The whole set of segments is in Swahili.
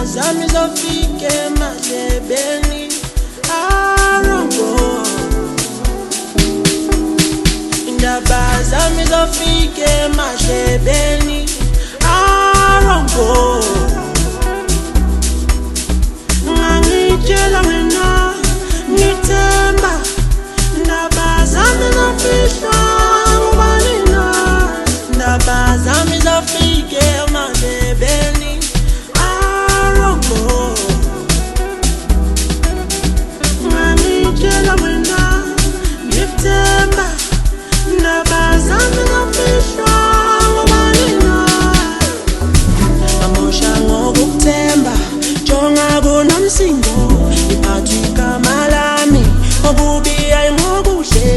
zami zofike emadlebeni arongo. Indaba zami zofike emadlebeni arongo. Ngangitshela wena ngithemba indaba zami zofika ngubani na. Indaba zami zofike emadlebeni arongo. Ngangitshela wena ngithemba indaba zami zofika ngubani na. Amosha ngokuthemba jonga kunomsindo iphathwa igama lami okubi ayingokuhle.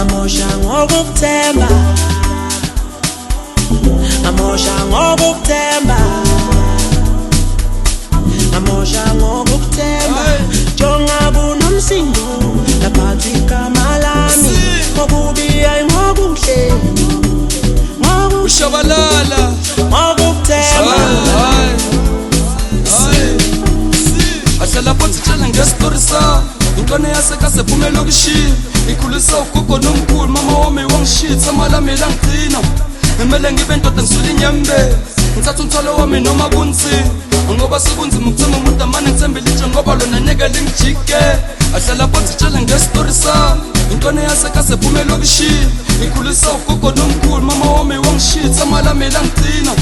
Amosha ngokuthemba, amosha ngokuthemba, amosha ngokuthemba jonga kunomsindo iphathwa igama lami okubi ayingokuhle. Ushabalala Ngokuthemba ahlala phansi tshela ngestori sami intwana yasekasephume lokishini ikhulisa ugogo nomkhulu mama wami wangishitha amalami langigcina ngimele ngibe ndoda ngisule inyembezi ngithatha umthwalo wami noma kunzima ngoba sekunzima ukuthemba umuntu amane ngithembele itshe ngoba lona neke lingijike ahlala phansi tshela ngestori sami intwana yasekasephume lokishini ikhulisa ugogo nomkhulu mama wami wangishitha amalami langigcina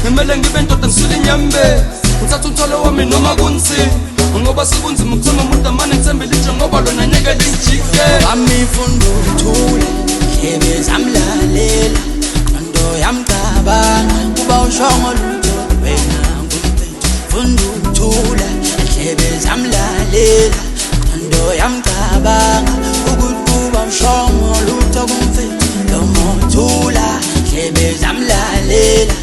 ngimele ngibe ndoda ngisule inyembezi ngithatha umthwalo wami noma kunzima ngoba sekunzima ukuthemba umuntu amane ngithembele itshe ngoba lona neke lingijike amifunda ukuthula hlebe zamlalela into yamcabanga kuba ushongo lutho wena ngumfethu. Funda ukuthula hlebe zamlalela into yamcabanga ukuthi kuba ushongo lutho kumfethu. Lomothula hlebe zamlalela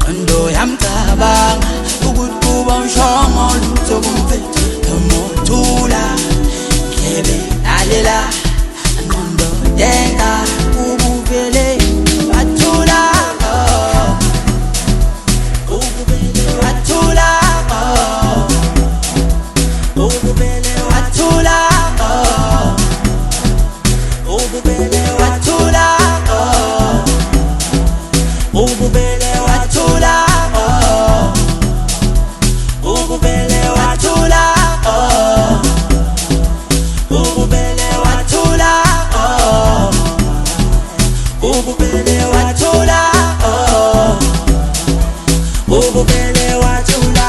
into yamcabanga ukuthi kuba ushongo lutho kumfethu. Lomothula hlebe lalela nondo denga ubuvele wathula ubuvele wathula ubuvele wathula ubuvele wathula ubuvele wathula ubuvele wathula ububele wathula ububele wathula ububele wathula.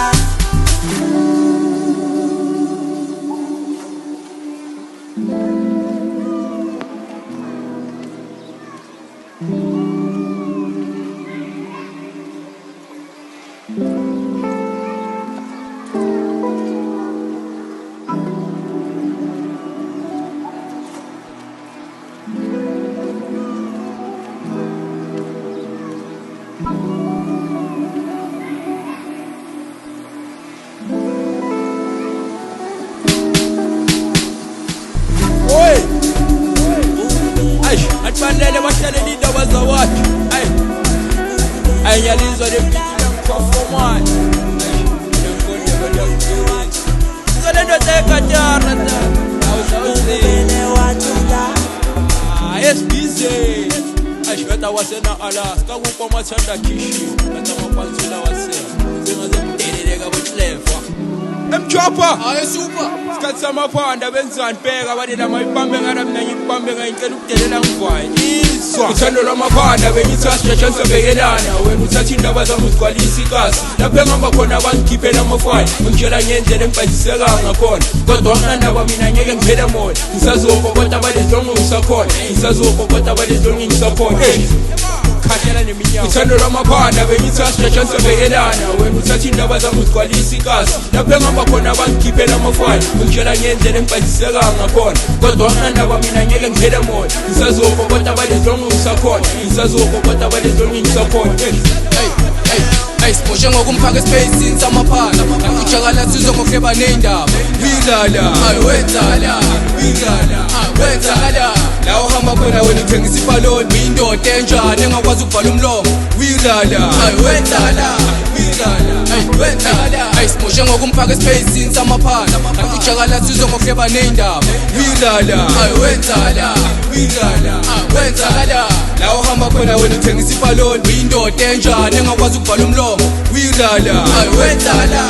Atfanele bahlale indaba zawakhe ayiyalizwa lemperformance ngizole ndoda ekatara Ububele wathula esbize ashikata wasena Alaska kuko mathanda kishi kata mapansula wasena zingaze kudeleleka botleva emchopha Hayi super. isikhathi samaphanda benzani bheka badela mayibambe ngana mina ngibambe ngayicela ukudelela ngivwaye izwa uthando lwamaphanda bengithi asijajhanisa bekelana wena uthatha indaba zami uzigcwalisa ikasi lapho engihamba khona abangikhiphela amafaya ngitshela ngendlela engibhazisekanga ngakhona kodwa nganaba mina ngeke ngiphele moya ngisazokokota balezonke ngisakhona ngisazokokota balezonke ngisakhona khahlela neminyaka uthando lwamaphanda bengithi asijajhanisa bekelana wena uthatha indaba zami uzigcwalisa ikasi lapho engihamba khona abangikhiphela amafaya ngitshela ngendlela engibhazisekanga ngakhona kodwa nganaba mina ngeke ngiphele moya ngisazokokota balezonke ngisakhona ngisazokokota balezonke ngisakhona hey ayisiboshe ngokumphaka espacini samaphala ujakala sizwe ngokuhleba ney'ndaba widlala wenzala widlala wenzala la uhamba khona wena uthengisa ipaloni uyindoda enjani engakwazi ukuvala umlomo widlala wenzala wenzala ayisiboshe ngokumphaka espacini samaphala ujakala sizwe ngokuhleba ney'ndaba widlala wenzala wenzala la uhamba khona wena uthengisa ipaloni uyindoda enjani engakwazi ukuvala umlomo widlala wenzala